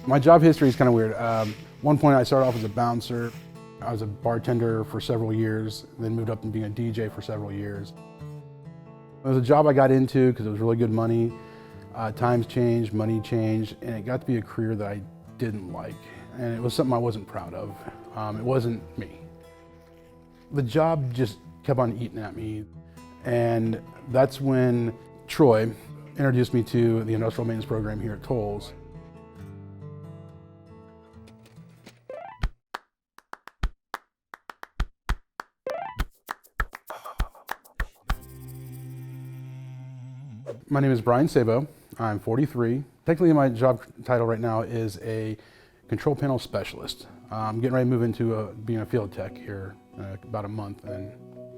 My job history is kind of weird. One point I started off as a bouncer. I was a bartender for several years, then moved up to being a DJ for several years. It was a job I got into because it was really good money. Times changed, money changed, and it got to be a career that I didn't like. And it was something I wasn't proud of. It wasn't me. The job just kept on eating at me. And that's when Troy introduced me to the industrial maintenance program here at Tolles. My name is Brian Sabo. I'm 43. Technically, my job title right now is a control panel specialist. I'm getting ready to move into being a field tech here in about a month, and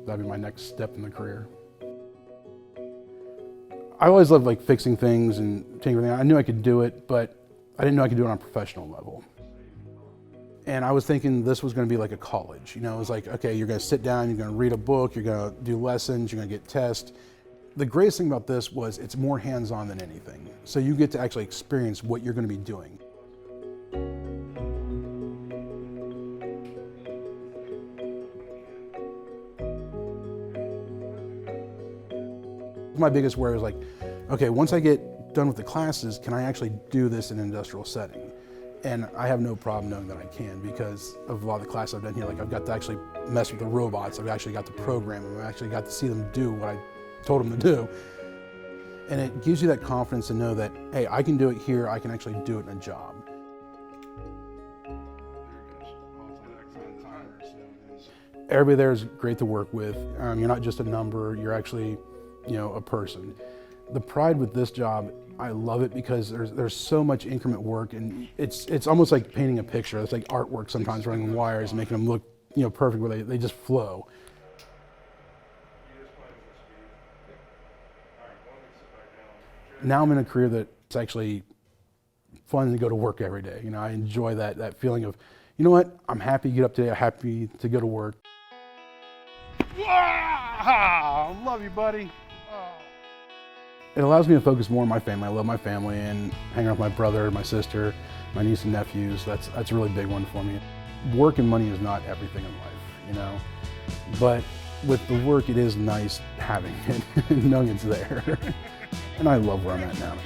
that'll be my next step in the career. I always loved like fixing things and taking everything. I knew I could do it, but I didn't know I could do it on a professional level. And I was thinking this was going to be like a college. You know, it was like, okay, you're going to sit down, you're going to read a book, you're going to do lessons, you're going to get tests. The greatest thing about this was it's more hands-on than anything. So you get to actually experience what you're going to be doing. My biggest worry was like, okay, once I get done with the classes, can I actually do this in an industrial setting? And I have no problem knowing that I can because of a lot of the classes I've done here. Like I've got to actually mess with the robots. I've actually got to program them. I've actually got to see them do what I told them to do. And it gives you that confidence to know that, hey, I can do it here. I can actually do it in a job. Everybody there is great to work with. You're not just a number. You're actually, you know, a person. The pride with this job, I love it because there's so much increment work, and it's almost like painting a picture. It's like artwork sometimes, running wires, making them look, you know, perfect where they just flow. Now I'm in a career that's actually fun to go to work every day. You know, I enjoy that feeling of, you know what, I'm happy to get up today. I'm happy to go to work. I love you, buddy. It allows me to focus more on my family. I love my family and hanging out with my brother, my sister, my niece and nephews. That's a really big one for me. Work and money is not everything in life, you know, but with the work, it is nice having it and knowing it's there. And I love where I'm at now.